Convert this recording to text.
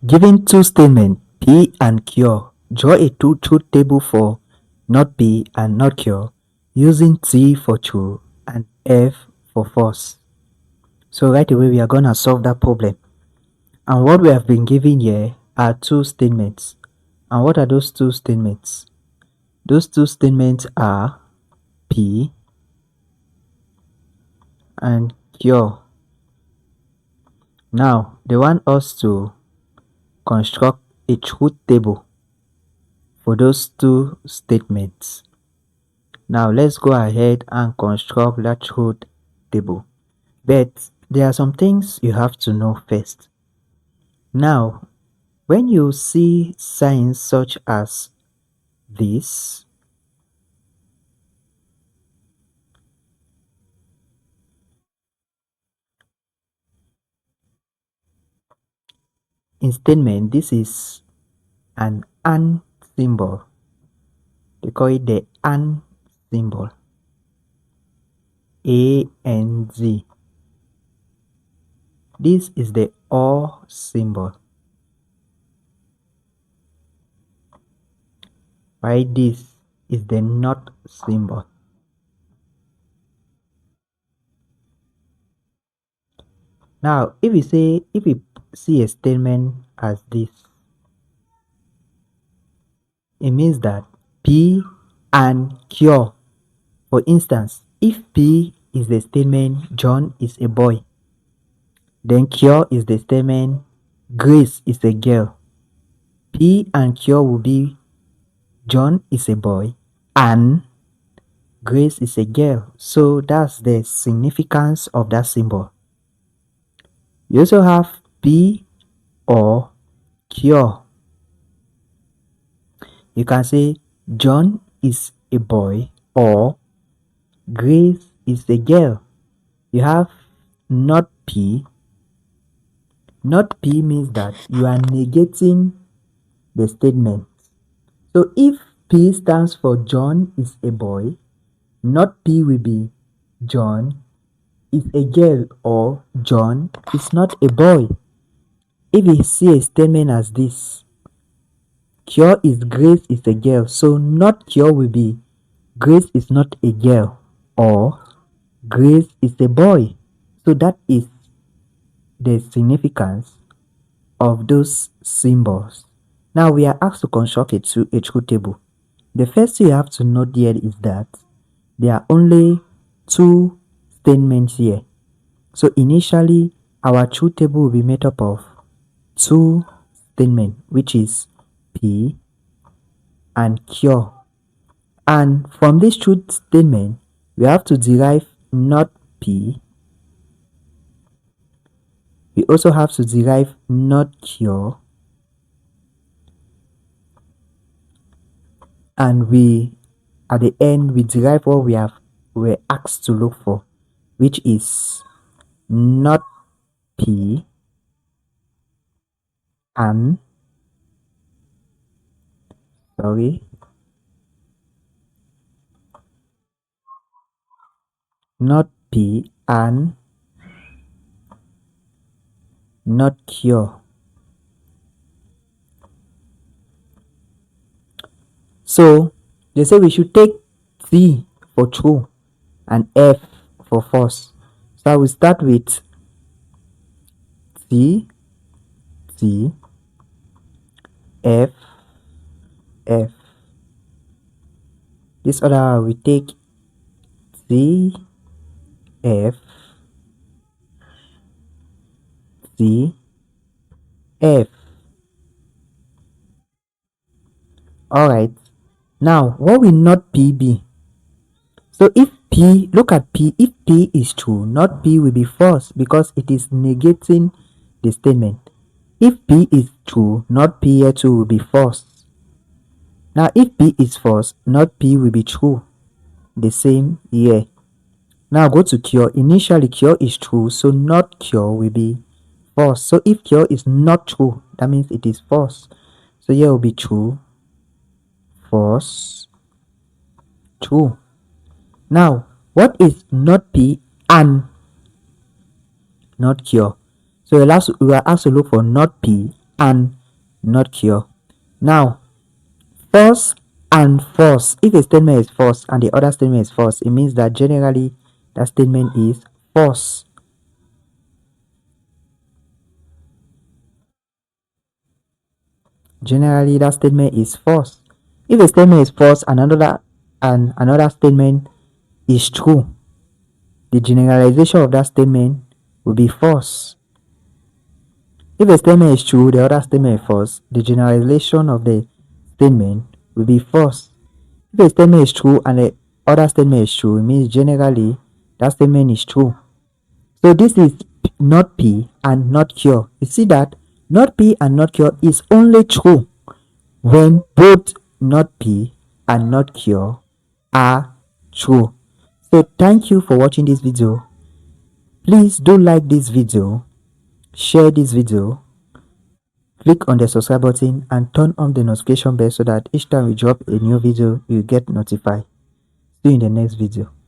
Given two statements P and Q, draw a truth table for not P and not Q using T for true and F for false. So right away we are going to solve that problem. And what we have been given here are two statements. And what are those two statements? Those two statements are P and Q. Now they want us to construct a truth table for those two statements. Now let's go ahead and construct that truth table. But there are some things you have to know first. Now, when you see signs such as this, in statement, this is an AND symbol. They call it the AND symbol. AND. This is the OR symbol. While this is the NOT symbol. Now, if we see a statement as this, it means that P and Q. For instance, if P is the statement John is a boy, then Q is the statement Grace is a girl. P and Q will be John is a boy and Grace is a girl. So that's the significance of that symbol. You also have P or Q. You can say John is a boy or Grace is a girl. You have not P. Not P means that you are negating the statement. So if P stands for John is a boy, not P will be John is a girl or John is not a boy. If you see a statement as this, Q is Grace is a girl, so not Q will be Grace is not a girl or Grace is a boy. So that is the significance of those symbols. Now we are asked to construct a truth table. The first thing you have to note here is that there are only two statements here. So initially our truth table will be made up of two statements, which is P and Q. And from this truth statement, we have to derive not P. We also have to derive not Q. And we, at the end, we derive what we're asked to look for, which is not P and not P and not Q. So they say we should take T for true and F for false. So I will start with T, F, F. This other we take T, F, T, F. Alright. Now, what will not P be? So if P, look at P, if P is true, not P will be false because it is negating the statement. If P is true, not P here too will be false. Now if P is false, not P will be true. The same here. Now go to Q. Initially Q is true, so not Q will be false. So if Q is not true, that means it is false. So here will be true, false, true. Now, what is not P and not Q? So we are asked to look for not P and not cure. Now, false and false. If a statement is false and the other statement is false, it means that generally that statement is false. Generally that statement is false. If a statement is false and another statement is true, the generalization of that statement will be false. If a statement is true, the other statement is false, the generalization of the statement will be false. If a statement is true and the other statement is true, it means generally that statement is true. So this is not P and not Q. You see that not P and not Q is only true when both not P and not Q are true. So thank you for watching this video. Please do like this video, share this video, click on the subscribe button and turn on the notification bell so that each time we drop a new video you get notified. See you in the next video.